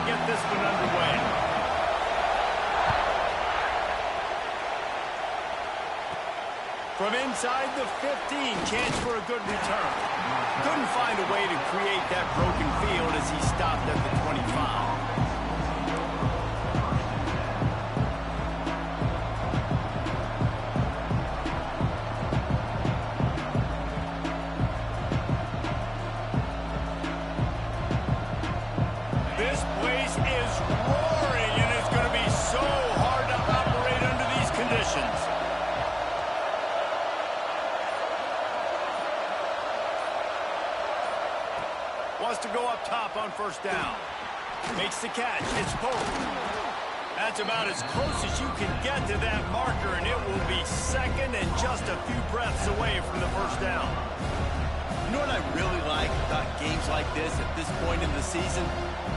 to get this one underway. From inside the 15, chance for a good return. Couldn't find a way to create that broken field as he stopped at the 25. This place is roaring, and it's going to be so hard to operate under these conditions. Wants to go up top on first down. Makes the catch. It's pulled. That's about as close as you can get to that marker, and it will be second and just a few breaths away from the first down. You know what I really like about games like this at this point in the season?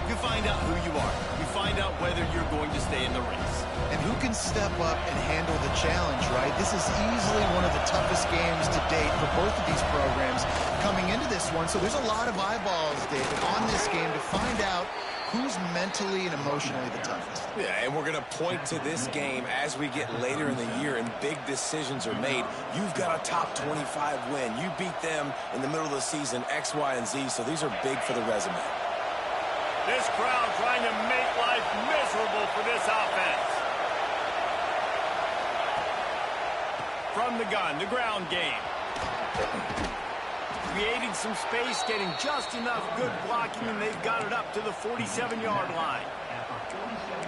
You find out who you are. You find out whether you're going to stay in the race. And who can step up and handle the challenge, right? This is easily one of the toughest games to date for both of these programs coming into this one. So there's a lot of eyeballs, David, on this game to find out who's mentally and emotionally the toughest. Yeah, and we're going to point to this game as we get later in the year and big decisions are made. You've got a top 25 win. You beat them in the middle of the season, X, Y, and Z, so these are big for the resume. This crowd trying to make life miserable for this offense. From the gun, the ground game. Creating some space, getting just enough good blocking, and they've got it up to the 47-yard line.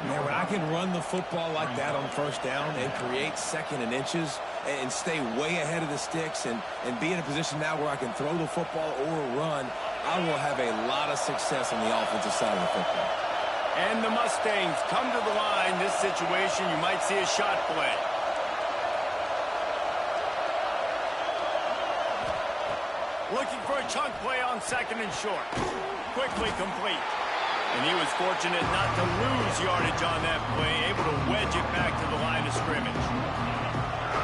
Man, when I can run the football like that on first down and create second and inches and stay way ahead of the sticks and be in a position now where I can throw the football or run, I will have a lot of success on the offensive side of the football. And the Mustangs come to the line. This situation, you might see a shot play. Looking for a chunk play on second and short. Quickly complete. And he was fortunate not to lose yardage on that play, able to wedge it back to the line of scrimmage.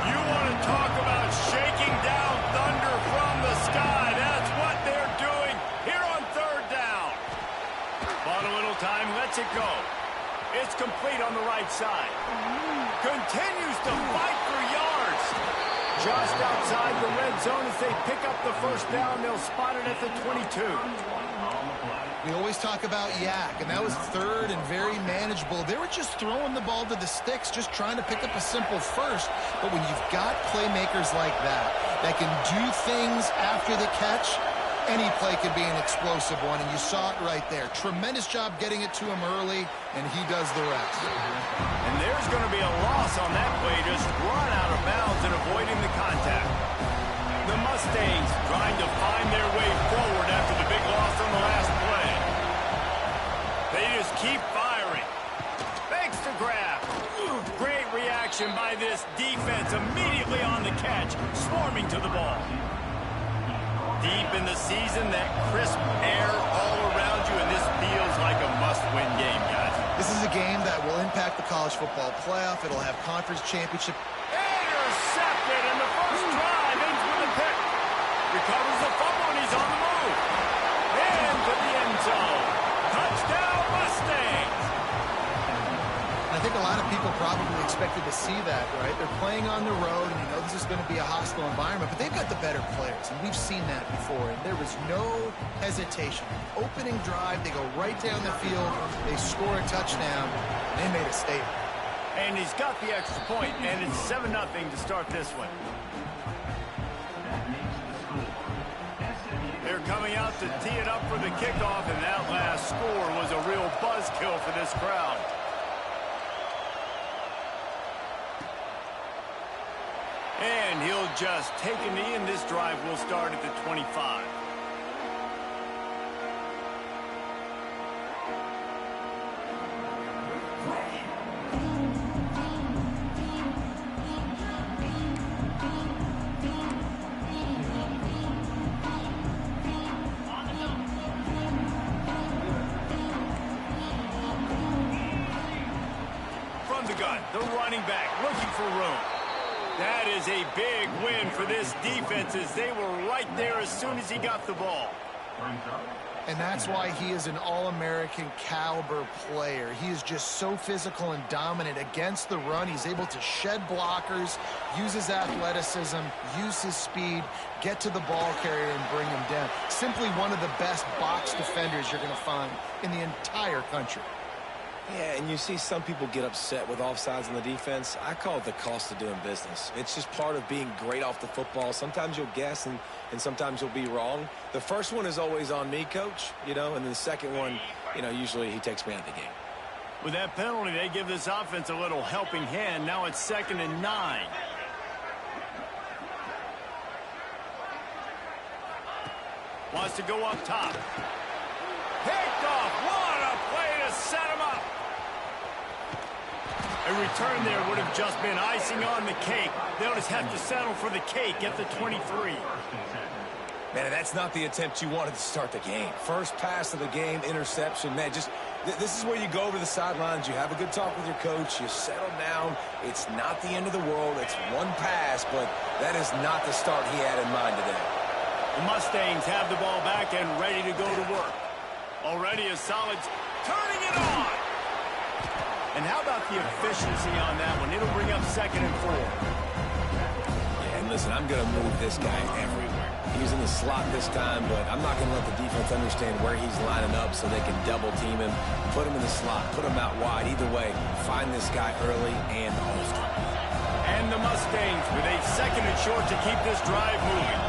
You want to talk about shaking down thunder from the sky. That's what they're doing here on third down. Bought a little time, lets it go. It's complete on the right side. Continues to fight for yards. Just outside the red zone as they pick up the first down. They'll spot it at the 22. We always talk about Yak, and that was third and very manageable. They were just throwing the ball to the sticks, just trying to pick up a simple first. But when you've got playmakers like that can do things after the catch, any play could be an explosive one, and you saw it right there. Tremendous job getting it to him early, and he does the rest. And there's going to be a loss on that play, just run out of bounds and avoiding the contact. The Mustangs trying to find their way forward after the big loss on the last play. They just keep firing. Thanks to grab. Great reaction by this defense immediately on the catch, swarming to the ball. Deep in the season, that crisp air all around you, and this feels like a must-win game, guys. This is a game that will impact the college football playoff. It'll have conference championship. Intercepted, and the first drive ends with a pick. Recovers the fumble, and he's on the move. Into the end zone. Touchdown, Mustangs. I think a lot of people probably expected to see that, right? They're playing on the road, and you know this is going to be a hostile environment, but they've got the better players, and we've seen that before, and there was no hesitation. Opening drive, they go right down the field, they score a touchdown, they made a statement. And he's got the extra point, and it's 7-0 to start this one. They're coming out to tee it up for the kickoff, and that last score was a real buzzkill for this crowd. And he'll just take a knee, and this drive will start at the 25. From the gun, the running back looking for room. That is a big win for this defense as they were right there as soon as he got the ball. And that's why he is an All-American caliber player. He is just so physical and dominant against the run. He's able to shed blockers, use his athleticism, use his speed, get to the ball carrier and bring him down. Simply one of the best box defenders you're going to find in the entire country. Yeah, and you see some people get upset with offsides in the defense. I call it the cost of doing business. It's just part of being great off the football. Sometimes you'll guess and sometimes you'll be wrong. The first one is always on me, Coach, and then the second one, usually he takes me out of the game. With that penalty, they give this offense a little helping hand. Now it's 2nd and 9. Wants to go up top. Picked off. What a play to set him up. A return there would have just been icing on the cake. They'll just have to settle for the cake at the 23. Man, that's not the attempt you wanted to start the game. First pass of the game, interception. Man, this is where you go over the sidelines. You have a good talk with your coach. You settle down. It's not the end of the world. It's one pass, but that is not the start he had in mind today. The Mustangs have the ball back and ready to go to work. Already a solid, turning it on. And how about the efficiency on that one? It'll bring up 2nd and 4. Yeah, and listen, I'm going to move this guy everywhere. He's in the slot this time, but I'm not going to let the defense understand where he's lining up so they can double team him, put him in the slot, put him out wide. Either way, find this guy early and often. And the Mustangs with a 2nd and short to keep this drive moving.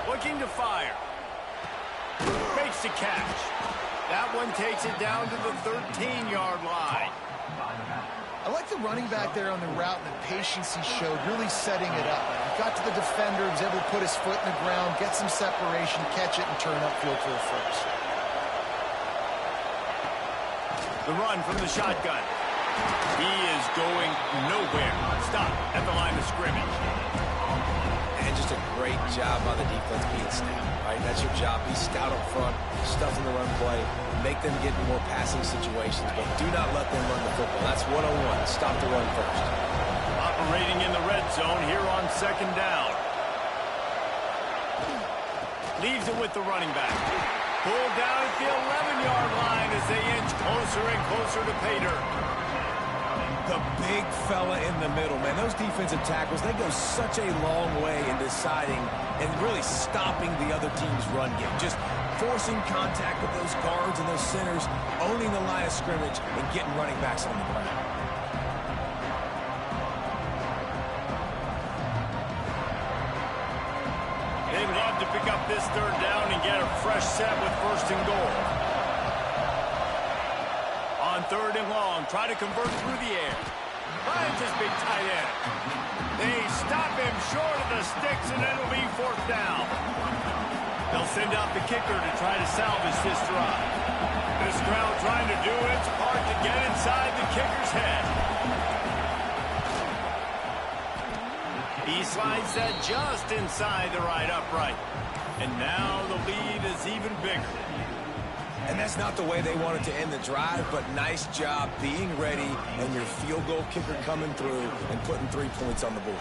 Looking to fire. Makes the catch. That one takes it down to the 13-yard line. I like the running back there on the route and the patience he showed, really setting it up. He got to the defender, was able to put his foot in the ground, get some separation, catch it, and turn upfield for the first. The run from the shotgun. He is going nowhere. Stop at the line of scrimmage. And just a great job by the defense being stout, right? That's your job. Be stout up front, stuff in the run play, make them get in more passing situations, but do not let them run the football. That's 101. Stop the run first. Operating in the red zone here on 2nd down. Leaves it with the running back. Pulled down at the 11-yard line as they inch closer and closer to pay dirt. The big fella in the middle, man. Those defensive tackles, they go such a long way in deciding and really stopping the other team's run game. Just forcing contact with those guards and those centers, owning the line of scrimmage, and getting running backs on the ground. They'd love to pick up this 3rd down and get a fresh set with 1st and goal. On 3rd and long, try to convert through the air. Finds his big tight end. They stop him short of the sticks, and it'll be 4th down. They'll send out the kicker to try to salvage this drive. This crowd trying to do its part to get inside the kicker's head. He slides that just inside the right upright. And now the lead is even bigger. And that's not the way they wanted to end the drive, but nice job being ready and your field goal kicker coming through and putting 3 points on the board.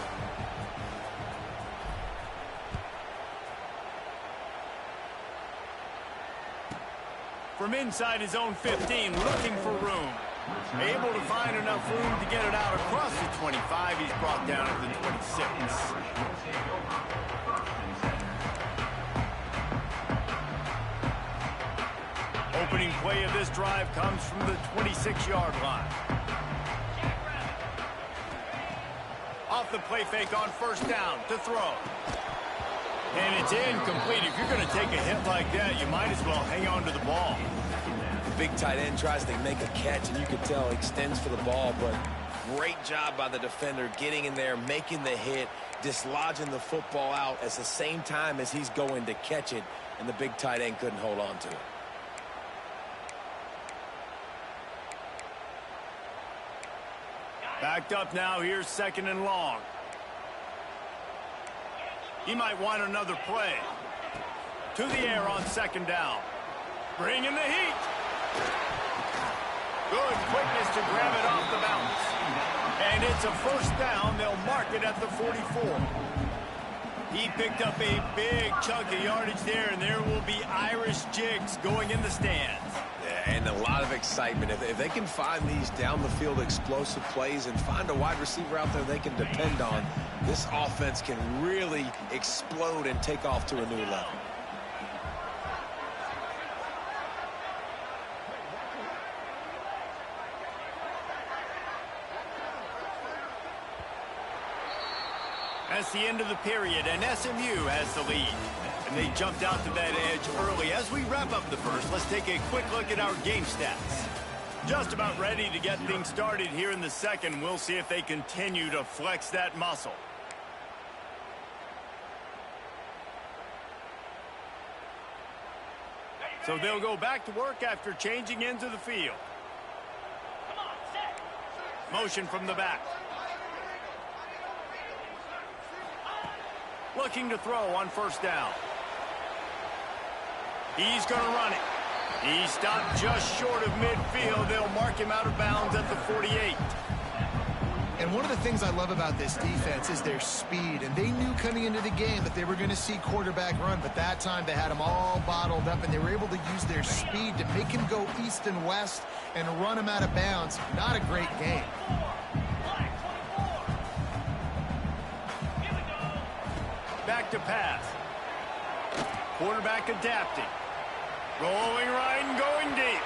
From inside his own 15, looking for room. Able to find enough room to get it out across the 25. He's brought down at the 26. Opening play of this drive comes from the 26-yard line. Off the play fake on 1st down to throw. And it's incomplete. If you're going to take a hit like that, you might as well hang on to the ball. The big tight end tries to make a catch, and you can tell extends for the ball, but great job by the defender getting in there, making the hit, dislodging the football out at the same time as he's going to catch it, and the big tight end couldn't hold on to it. Backed up now. Here's 2nd and long. He might want another play. To the air on 2nd down. Bringing the heat. Good quickness to grab it off the bounce. And it's a 1st down. They'll mark it at the 44. He picked up a big chunk of yardage there, and there will be Irish jigs going in the stands. Yeah, and a lot of excitement. If they can find these down-the-field explosive plays and find a wide receiver out there they can depend on, this offense can really explode and take off to a new level. That's the end of the period, and SMU has the lead. And they jumped out to that edge early. As we wrap up the first, let's take a quick look at our game stats. Just about ready to get things started here in the second. We'll see if they continue to flex that muscle. So they'll go back to work after changing into the field. Motion from the back. Looking to throw on first down. He's going to run it. He stopped just short of midfield. They'll mark him out of bounds at the 48. And one of the things I love about this defense is their speed. And they knew coming into the game that they were going to see quarterback run. But that time they had him all bottled up, and they were able to use their speed to make him go east and west and run him out of bounds. Not a great game. Back to pass. Quarterback adapting. Rolling right and going deep.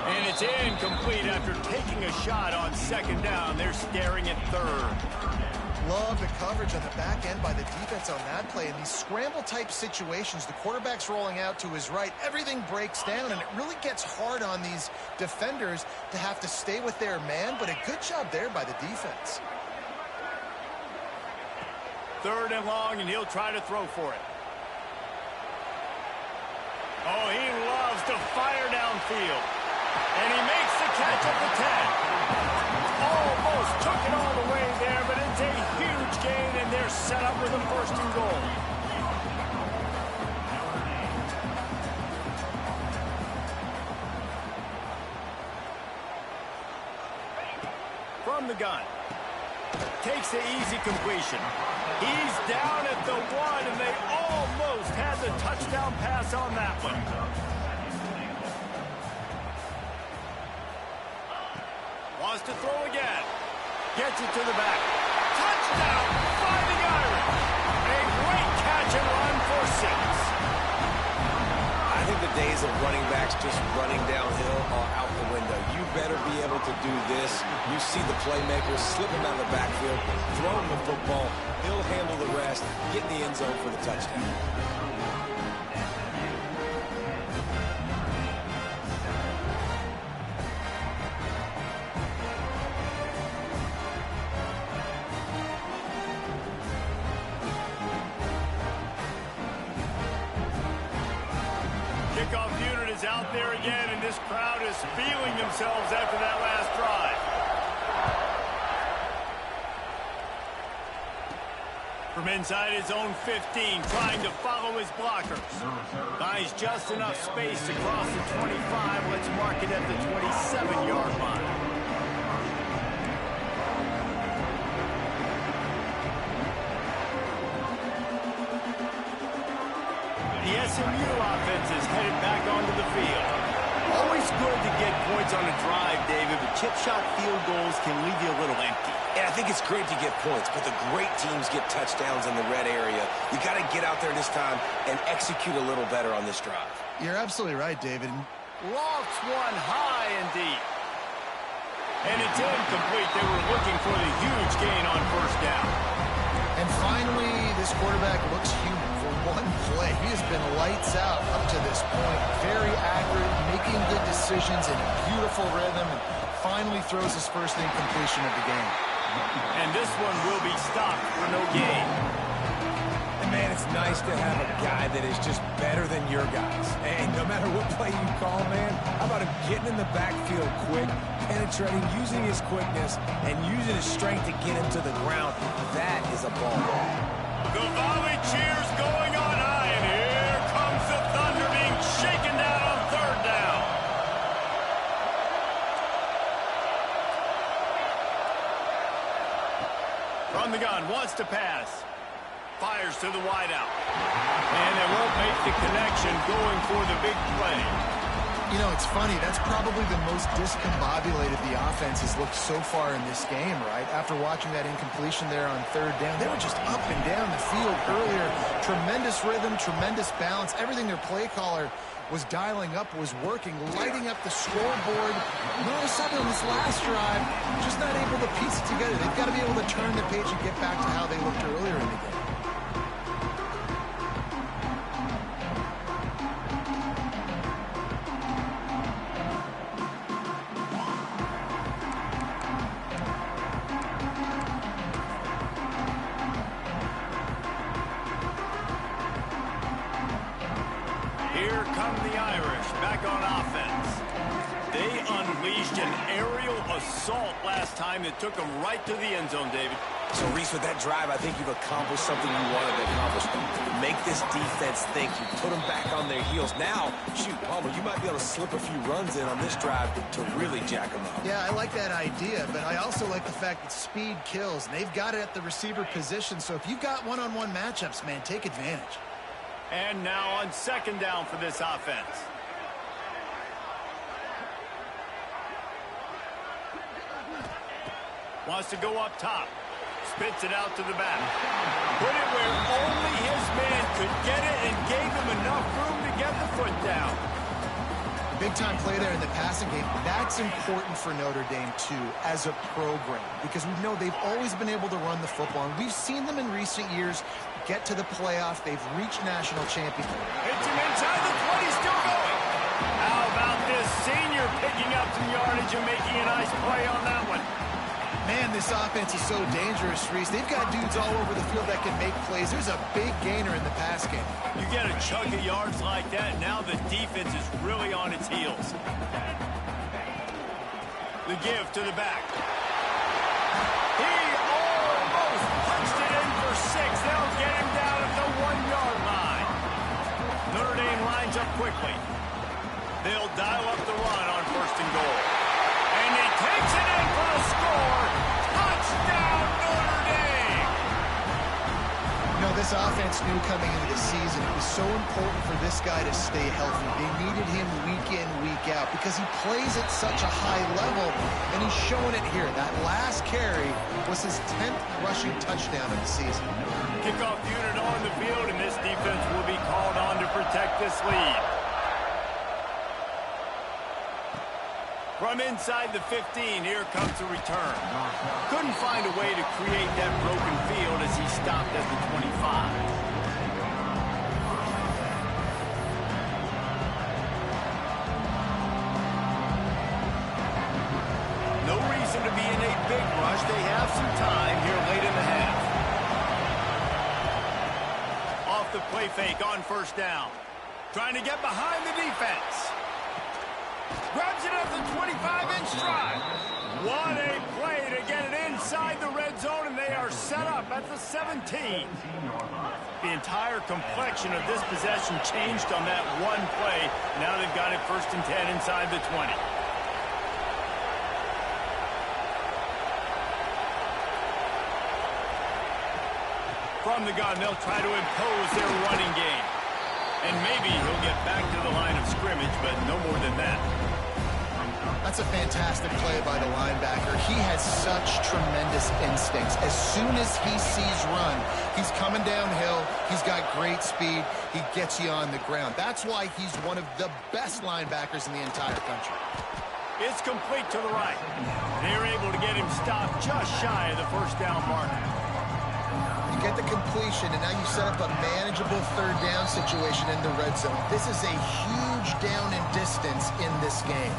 And it's incomplete after taking a shot on second down. They're staring at third. Love the coverage on the back end by the defense on that play. In these scramble-type situations, the quarterback's rolling out to his right. Everything breaks down, and it really gets hard on these defenders to have to stay with their man, but a good job there by the defense. Third and long, and he'll try to throw for it. Oh, he loves to fire downfield. And he makes the catch at the 10. Almost took it all the way there, but it's a huge gain, and they're set up with a first and goal. From the gun. Takes the easy completion. He's down at the 1, and they almost had the touchdown pass on that one. Wants to throw again. Gets it to the back. Touchdown, Fighting Irish. A great catch and run for 6. I think the days of running backs just running downhill are out the window. You better be able to do this. You see the playmakers slipping out of the backfield, throwing the football. He'll handle the rest, get in the end zone for the touchdown. Kickoff unit is out there again, and this crowd is feeling themselves after that last drive. From inside his own 15, trying to follow his blockers. Buys just enough space to cross the 25. Let's mark it at the 27-yard line. The SMU offense is headed back onto the field. Always good to get points on a drive, David, but chip shot field goals can leave you a little empty. Yeah, I think it's great to get points, but the great teams get touchdowns in the red area. You got to get out there this time and execute a little better on this drive. You're absolutely right, David. Lofts one high and deep. And it's incomplete. They were looking for the huge gain on first down. And finally, this quarterback looks human. For one play, he has been lights out up to this point. Very accurate, making good decisions in a beautiful rhythm, and finally throws his first incompletion of the game. And this one will be stopped for no gain. And man, it's nice to have a guy that is just better than your guys. And no matter what play you call, man, how about him getting in the backfield quick, penetrating, using his quickness, and using his strength to get him to the ground. That is a ball. The volley cheers going on high, and here comes the Thunder being shaken down on third down. From the gun, wants to pass. Fires to to the wideout. And they won't make the connection going for the big play. You know, it's funny. That's probably the most discombobulated the offense has looked so far in this game, right? After watching that incompletion there on third down, they were just up and down the field earlier. Tremendous rhythm, tremendous balance. Everything their play caller was dialing up was working, lighting up the scoreboard. And all of a sudden on this last drive, just not able to piece it together. They've got to be able to turn the page and get back to how they looked earlier in the game. Here come the Irish back on offense. They unleashed an aerial assault last time that took them right to the end zone, David. So, Reese, with that drive, I think you've accomplished something you wanted to accomplish. Make this defense think. You put them back on their heels. Now, shoot, Palmer, you might be able to slip a few runs in on this drive to really jack them up. Yeah, I like that idea, but I also like the fact that speed kills. And they've got it at the receiver position, so if you've got one-on-one matchups, man, take advantage. And now on second down for this offense. Wants to go up top. Spits it out to the back. Put it where only his man could get it and gave him enough room to get the foot down. Big-time play there in the passing game. That's important for Notre Dame, too, as a program, because we know they've always been able to run the football, and we've seen them in recent years get to the playoff. They've reached national championship. Hits him inside the 20, still going. How about this senior picking up some yardage and making a nice play on that one? Man, this offense is so dangerous, Reese. They've got dudes all over the field that can make plays. There's a big gainer in the pass game. You get a chunk of yards like that, now the defense is really on its heels. The give to the back. He almost punched it in for 6. They'll get him down at the 1-yard line. Notre Dame lines up quickly. They'll dial up the run on first and goal. And he takes it in for a score. Touchdown, Notre Dame! You know, this offense knew coming into the season it was so important for this guy to stay healthy. They needed him week in, week out because he plays at such a high level, and he's showing it here. That last carry was his 10th rushing touchdown of the season. Kickoff unit on the field, and this defense will be called on to protect this lead. From inside the 15, here comes the return. Couldn't find a way to create that broken field as he stopped at the 25. No reason to be in a big rush. They have some time here late in the half. Off the play fake on first down. Trying to get behind the defense. Grabs it at the 25-inch stride. What a play to get it inside the red zone, and they are set up at the 17. The entire complexion of this possession changed on that one play. Now they've got it 1st and 10 inside the 20. From the gun, they'll try to impose their running game. And maybe he'll get back to the line of scrimmage, but no more than that. That's a fantastic play by the linebacker. He has such tremendous instincts. As soon as he sees run, he's coming downhill. He's got great speed. He gets you on the ground. That's why he's one of the best linebackers in the entire country. It's complete to the right. They're able to get him stopped just shy of the first down marker. You get the completion, and now you set up a manageable third down situation in the red zone. This is a huge down in distance in this game.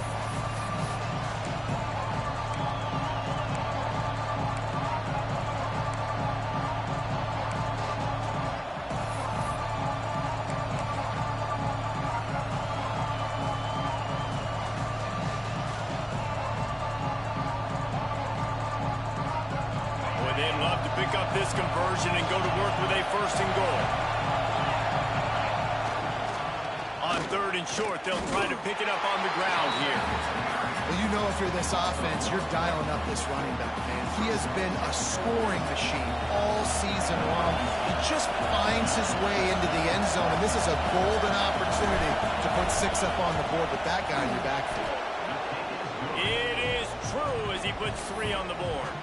They'd love to pick up this conversion and go to work with a 1st and goal. On 3rd and short, they'll try to pick it up on the ground here. Well, you know if you're this offense, you're dialing up this running back, man. He has been a scoring machine all season long. He just finds his way into the end zone, and this is a golden opportunity to put 6 up on the board with that guy in your backfield. It is true as he puts 3 on the board.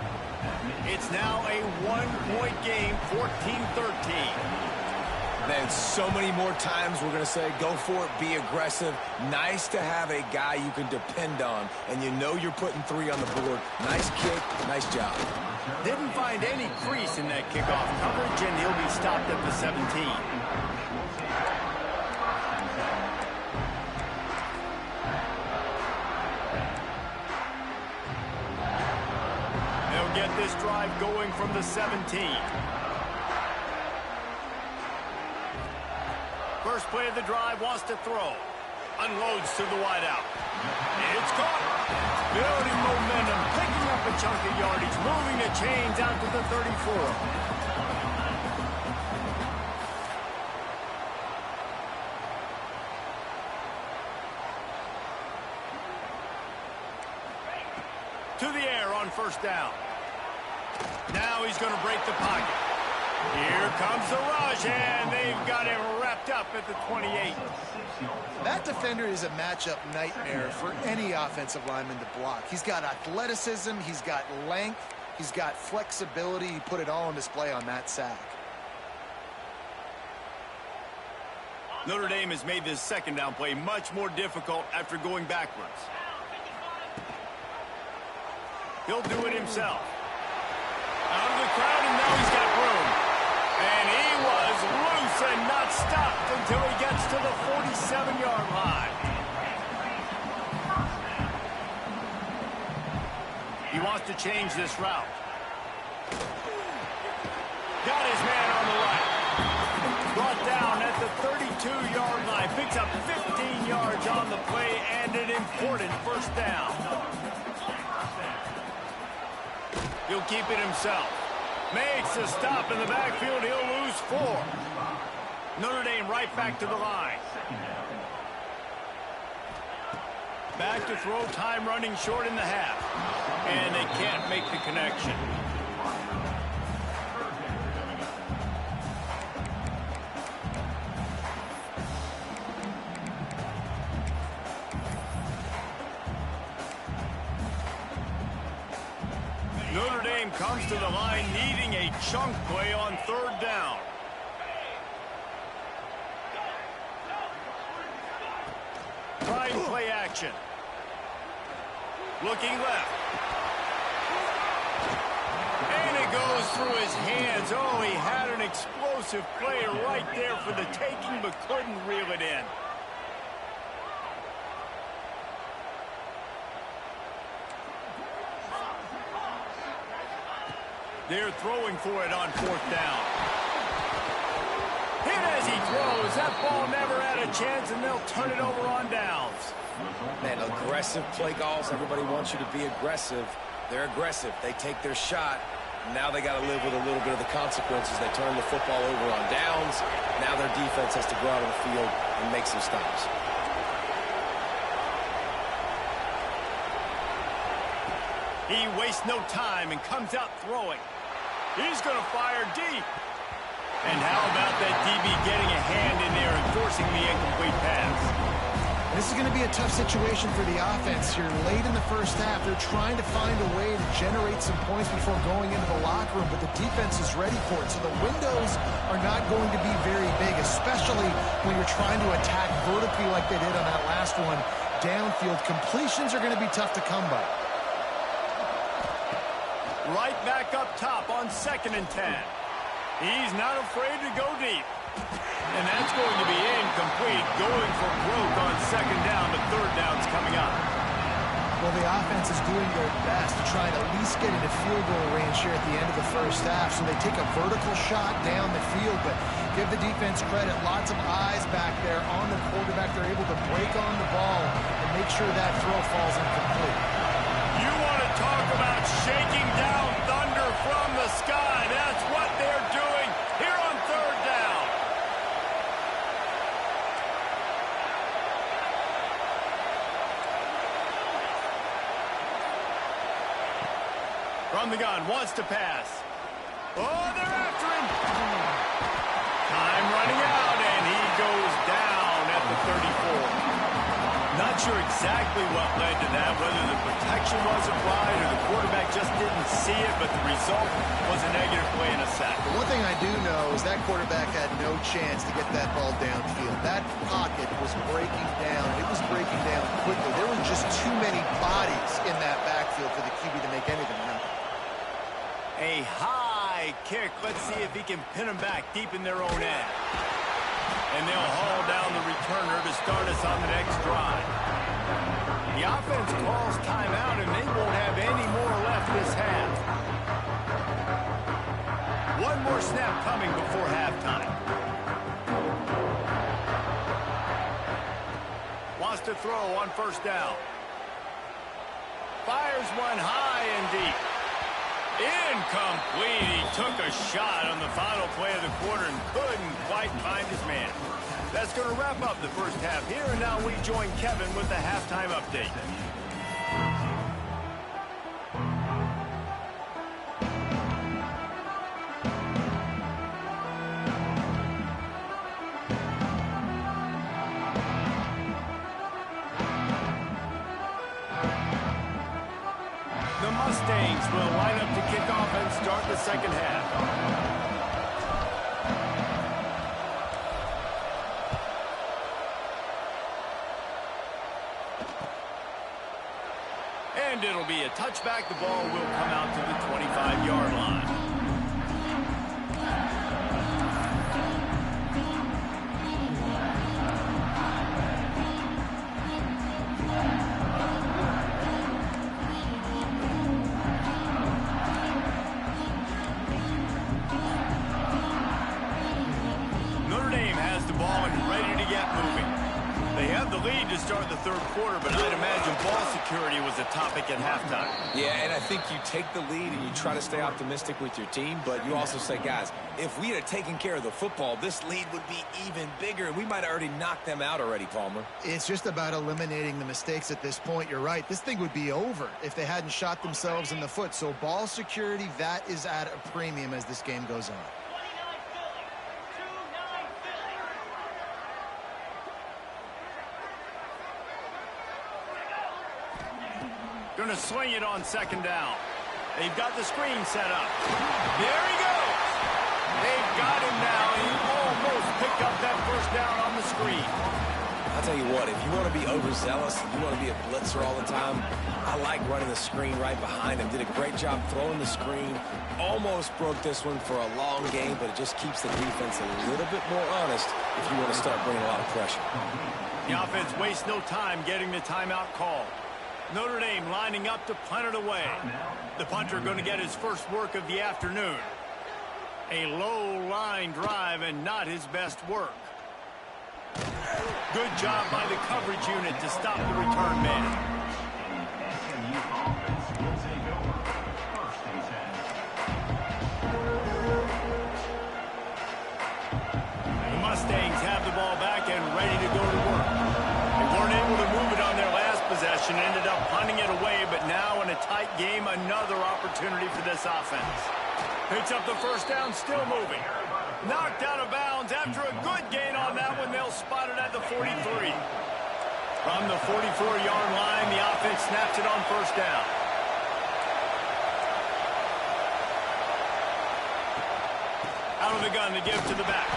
It's now a 1-point game, 14-13. Then so many more times we're going to say, go for it, be aggressive. Nice to have a guy you can depend on, and you know you're putting 3 on the board. Nice kick, nice job. Didn't find any crease in that kickoff coverage, and he'll be stopped at the 17. They'll get this drive going from the 17. First play of the drive, wants to throw. Unloads to the wideout. It's caught. Building momentum, picking up a chunk of yardage, moving the chains out to the 34. To the air on first down. Now he's going to break the pocket. Here comes the rush, and they've got him wrapped up at the 28. That defender is a matchup nightmare for any offensive lineman to block. He's got athleticism, he's got length, he's got flexibility. He put it all on display on that sack. Notre Dame has made this second down play much more difficult after going backwards. He'll do it himself. Out of the crowd, and now he's got room. And he was loose and not stopped until he gets to the 47-yard line. He wants to change this route. Got his man on the right. Brought down at the 32-yard line. Picks up 15 yards on the play and an important first down. He'll keep it himself. Makes a stop in the backfield. He'll lose 4. Notre Dame right back to the line. Back to throw, time running short in the half. And they can't make the connection. Notre Dame comes to the line needing a chunk play on third down. Trying play action. Looking left. And it goes through his hands. Oh, he had an explosive play right there for the taking, but couldn't reel it in. They're throwing for it on fourth down. Hit as he throws. That ball never had a chance, and they'll turn it over on downs. Man, aggressive play calls. Everybody wants you to be aggressive. They're aggressive. They take their shot. Now they got to live with a little bit of the consequences. They turn the football over on downs. Now their defense has to go out on the field and make some stops. He wastes no time and comes out throwing. He's going to fire deep. And how about that DB getting a hand in there and forcing the incomplete pass? This is going to be a tough situation for the offense here. Late in the first half, they're trying to find a way to generate some points before going into the locker room, but the defense is ready for it. So the windows are not going to be very big, especially when you're trying to attack vertically like they did on that last one. Downfield completions are going to be tough to come by. Right back up top on 2nd and 10. He's not afraid to go deep. And that's going to be incomplete. Going for broke on 2nd down, but 3rd down's coming up. Well, the offense is doing their best to try and at least get into field goal range here at the end of the first half. So they take a vertical shot down the field, but give the defense credit. Lots of eyes back there on the quarterback. They're able to break on the ball and make sure that throw falls incomplete. You want to talk about shaking down thunder from the sky. That's what they're doing here on 3rd down. From the gun, wants to pass. Oh, they're after him. Time running out, and he goes down at the 34. Not sure exactly what led to that, whether the protection wasn't right or the quarterback just didn't see it, but the result was a negative play and a sack. The one thing I do know is that quarterback had no chance to get that ball downfield. That pocket was breaking down. It was breaking down quickly. There were just too many bodies in that backfield for the QB to make anything happen. A high kick. Let's see if he can pin them back deep in their own end. And they'll haul down the returner to start us on the next drive. The offense calls timeout, and they won't have any more left this half. One more snap coming before halftime. Wants to throw on first down. Fires one high and deep. Incomplete. He took a shot on the final play of the quarter and couldn't quite find his man. That's going to wrap up the first half here, and now we join Kevin with the halftime update. The Mustangs will line up to kick off and start the second half. And it'll be a touchback. The ball will come out to the 25-yard line. Notre Dame has the ball and ready to get moving. They have the lead to start the third quarter, but I'd imagine ball security was a topic at halftime. Yeah, and I think you take the lead and you try to stay optimistic with your team, but you also say, guys, if we had taken care of the football, this lead would be even bigger, and we might have already knocked them out already, Palmer. It's just about eliminating the mistakes at this point. You're right. This thing would be over if they hadn't shot themselves in the foot. So ball security, that is at a premium as this game goes on. Going to swing it on second down. They've got the screen set up. There he goes. They've got him now. He almost picked up that first down on the screen. I'll tell you what, if you want to be overzealous, if you want to be a blitzer all the time, I like running the screen right behind him. Did a great job throwing the screen. Almost broke this one for a long game, but it just keeps the defense a little bit more honest if you want to start bringing a lot of pressure. The offense wastes no time getting the timeout call. Notre Dame lining up to punt it away. The punter going to get his first work of the afternoon. A low line drive and not his best work. Good job by the coverage unit to stop the return man. The Mustangs have the ball back and ready to go to work. They weren't able to move it on their last possession, ended up punting it away, but now in a tight game, another opportunity for this offense. Picks up the first down, still moving. Knocked out of bounds after a good gain on that one. They'll spot it at the 43. From the 44-yard line, the offense snaps it on first down. Out of the gun to give to the back.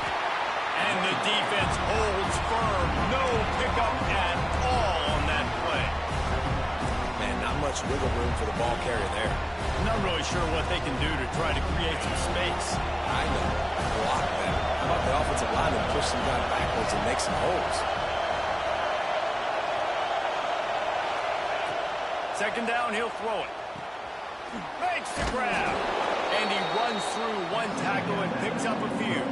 And the defense holds firm. No pickup at all on that play. Man, not much wiggle room for the ball carrier there. I'm not really sure what they can do to try to create some space. I know. Block that. How about the offensive lineman push some guy backwards and make some holes? Second down, he'll throw it. Makes the grab. And he runs through one tackle and picks up a few.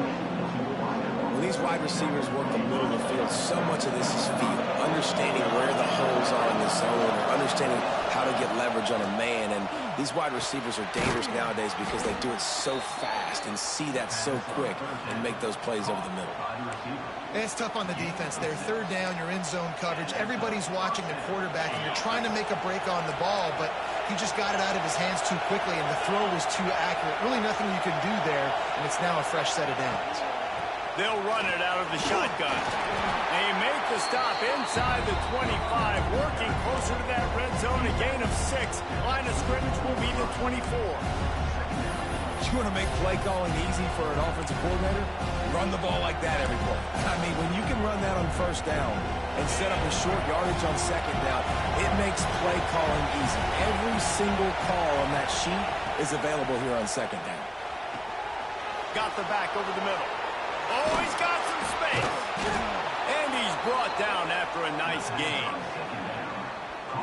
When these wide receivers work the middle of the field, so much of this is feel. Understanding where the holes are in the zone, or understanding how to get leverage on a man. And these wide receivers are dangerous nowadays because they do it so fast and see that so quick and make those plays over the middle. It's tough on the defense there. Third down, you're in zone coverage. Everybody's watching the quarterback, and you're trying to make a break on the ball, but He just got it out of his hands too quickly, and the throw was too accurate. Really nothing you can do there, and it's now a fresh set of downs. They'll run it out of the shotgun. They make the stop inside the 25, working closer to that red zone, a gain of 6. Line of scrimmage will be the 24. You want to make play calling easy for an offensive coordinator? Run the ball like that every play. I mean, when you can run that on first down and set up a short yardage on second down, it makes play calling easy. Every single call on that sheet is available here on second down. Got the back over the middle. Oh, he's got some space. And he's brought down after a nice gain.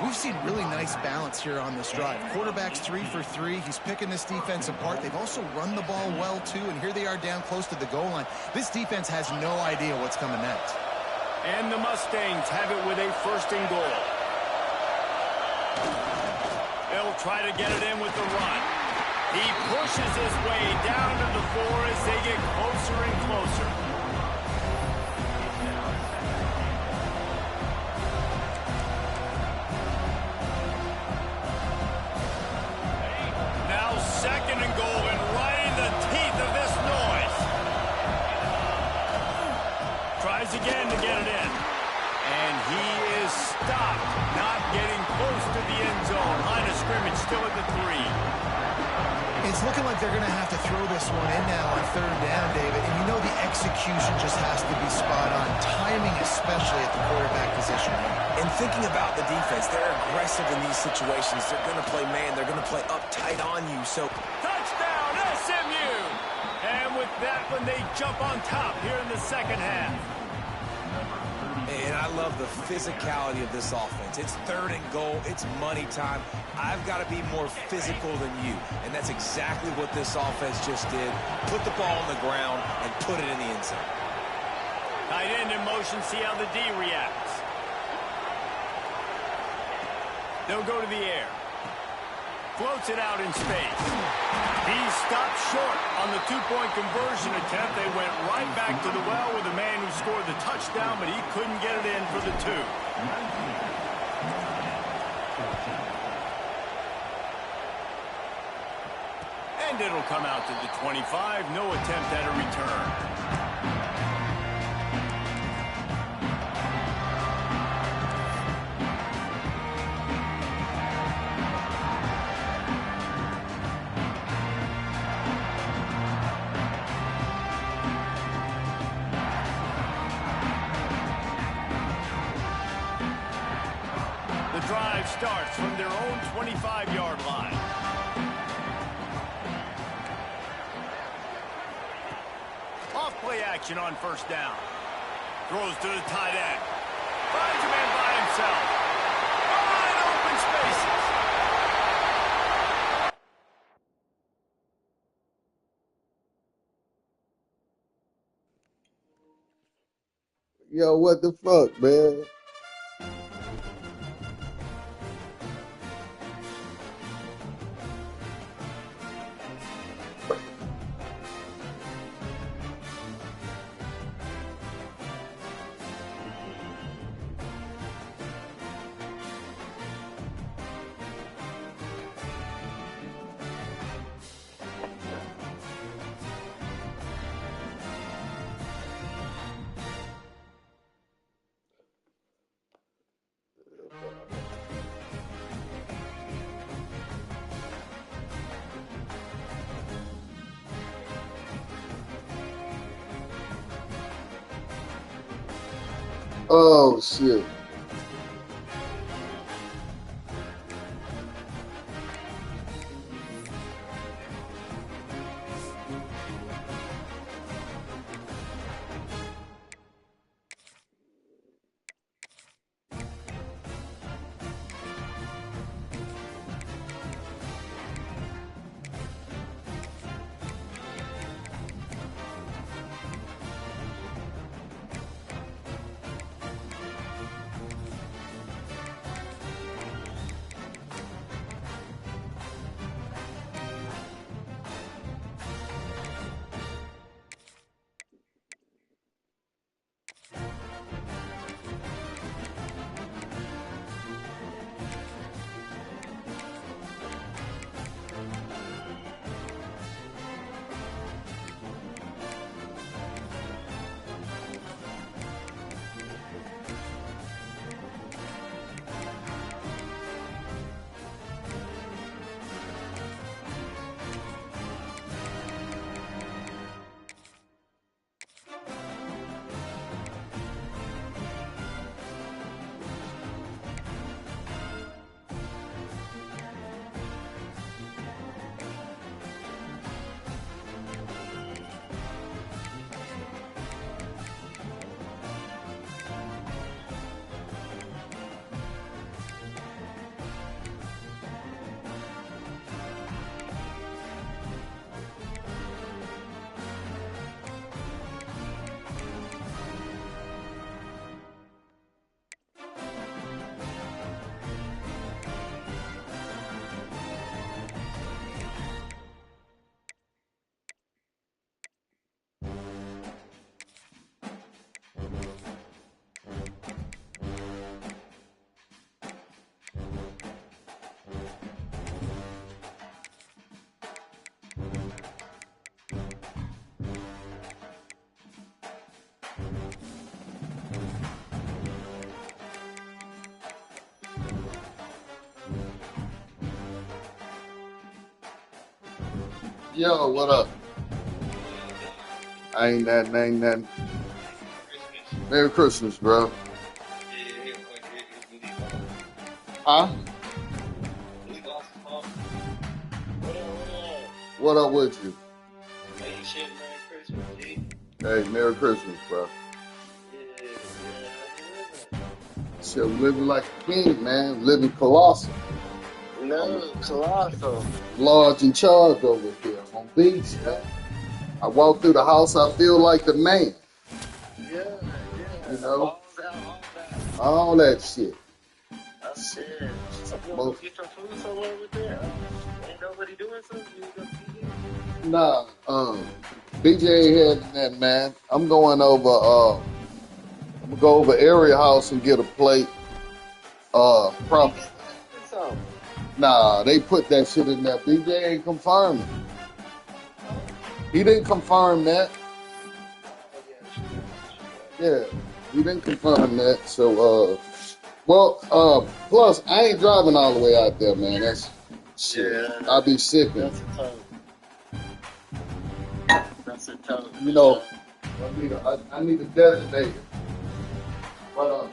We've seen really nice balance here on this drive. Quarterback's 3 for 3. He's picking this defense apart. They've also run the ball well, too, and here they are down close to the goal line. This defense has no idea what's coming next. And the Mustangs have it with a 1st and goal. They'll try to get it in with the run. He pushes his way down to the 4 as they get closer and closer. Now 2nd and goal, and right in the teeth of this noise. Tries again to get it in. And he is stopped, not getting close to the end zone. Line of scrimmage still at the 3. It's looking like they're going to have to throw this one in now on 3rd down, David. And you know the execution just has to be spot on. Timing especially at the quarterback position. And thinking about the defense, they're aggressive in these situations. They're going to play man. They're going to play uptight on you. So Touchdown, SMU! And with that one, they jump on top here in the 2nd half. And I love the physicality of this offense. It's 3rd and goal. It's money time. I've got to be more physical than you. And that's exactly what this offense just did. Put the ball on the ground and put it in the end zone. Tight end in motion, see how the D reacts. They'll go to the air. Floats it out in space. He stopped short on the 2-point conversion attempt. They went right back to the well with the man who scored the touchdown, but he couldn't get it in for the 2. And it'll come out to the 25. No attempt at a return. The drive starts from their own 25-yard line. Off-play action on 1st down. Throws to the tight end. Finds a man by himself. Wide open spaces. Yo, what the fuck, man? Oh, shit. Yo, what up? Ain't nothing. Merry Christmas, bro. Huh? What up with you? Hey, Merry Christmas, bro. Shit, we living like a king, man. Living colossal. No, colossal. Large in charge over here on beach, man. I walk through the house, I feel like the man. Yeah. You know? All All that shit. that shit. You want to get some food somewhere with that? Ain't nobody doing something? You ain't gonna be here? Nah, BJ ain't having that, man. I'm going over, I'm gonna go over Area House and get a plate. Probably. Nah, they put that shit in there. BJ ain't confirming. He didn't confirm that. Yeah, he didn't confirm that. So, plus I ain't driving all the way out there, man. That's shit. Yeah, I'll be sick. That's a tough. You know, I need a designator. But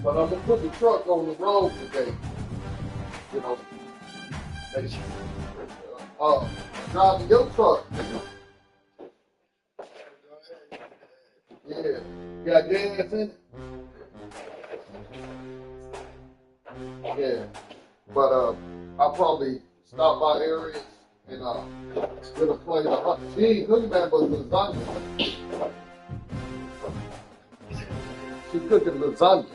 I'm gonna put the truck on the road today. You know, make sure. Driving your truck. Yeah, got gas in it. Yeah, but I'll probably stop by areas and get a plate of hot. She ain't cooking that, but lasagna. She cooking lasagna.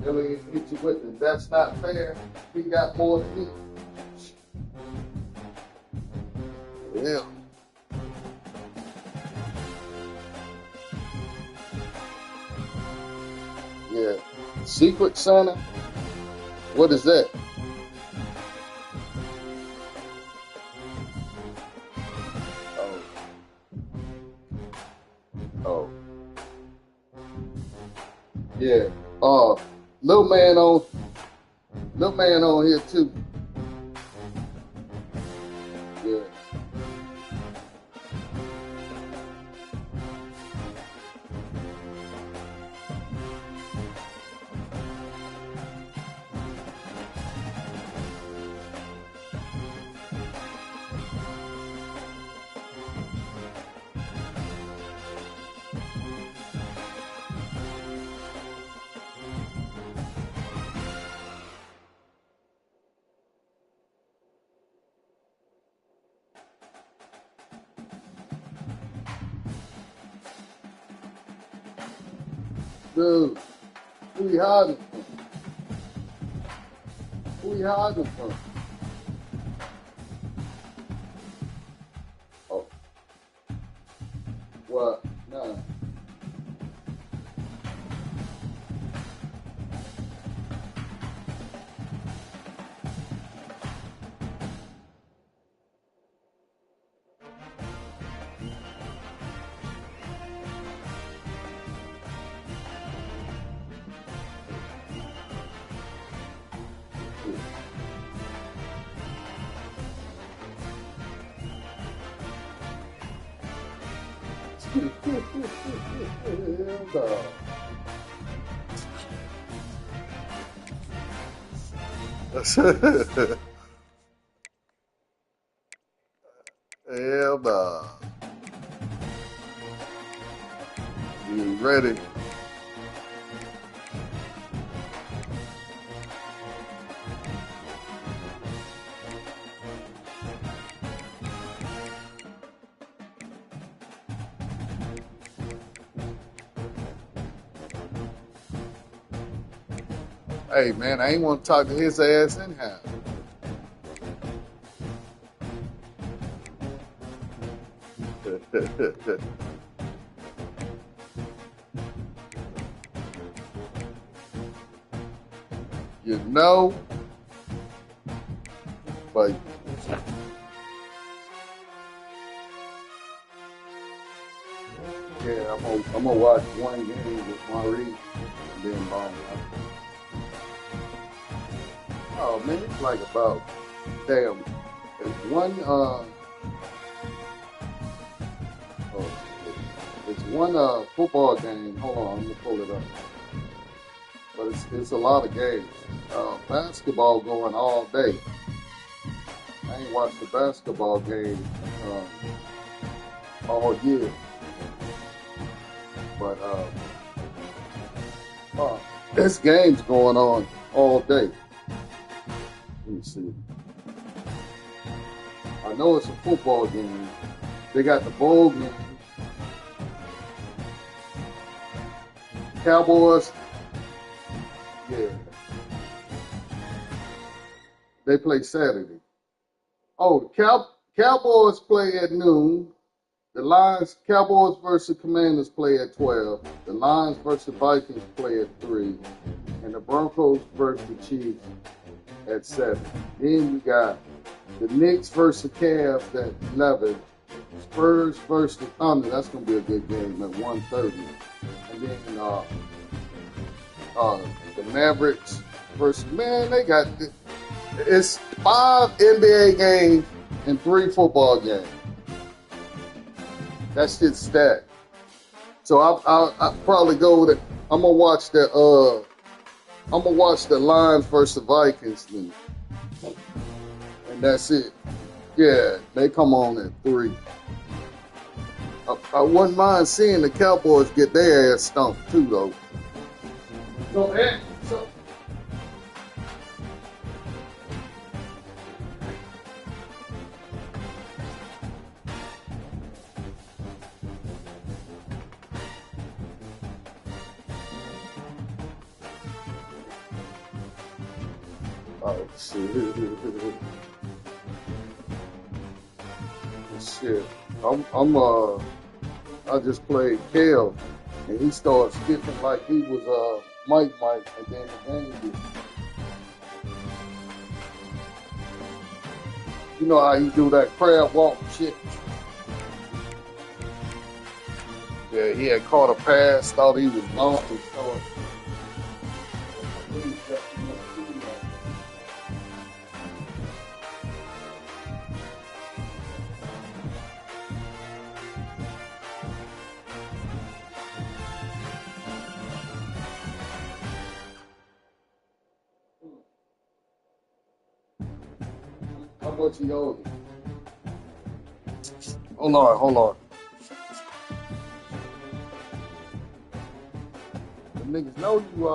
Billy hit you with it. That's not fair. He got more than me. Yeah. Yeah. Secret Santa? What is that? Oh. Yeah. Little man on here too. Yeah. Dude, who you hiding from? Who you hiding from? Oh. What? Nah. Hell nah. You ready? Hey, man, I ain't want to talk to his ass anyhow. You know, but yeah, I'm gonna watch one game with Maurice and then bomb out. Oh man, it's like about damn. It's one it's one football game. Hold on, I'm gonna pull it up. But it's a lot of games. Basketball going all day. I ain't watched the basketball game all year. But this game's going on all day. Let me see. I know it's a football game. They got the bowl game. Cowboys. Yeah. They play Saturday. Oh, Cowboys play at noon. The Lions, Cowboys versus Commanders play at 12. The Lions versus Vikings play at 3. And the Broncos versus the Chiefs at 7. Then you got the Knicks versus Cavs at 11. Spurs versus the Thunder. That's going to be a good game at 1:30. And then the Mavericks versus, man, they got, it's 5 NBA games and 3 football games. That shit's stacked. So I'll probably go with it. I'm gonna watch the Lions versus the Vikings then. And that's it. Yeah, they come on at 3. I wouldn't mind seeing the Cowboys get their ass stomped too, though. So oh shit. Shit. I just played Kale and he started skipping like he was Mike, and then the game did. You know how he do that crab walk shit? Yeah, he had caught a pass, thought he was long and started. How much he owed you? Hold on. The niggas know you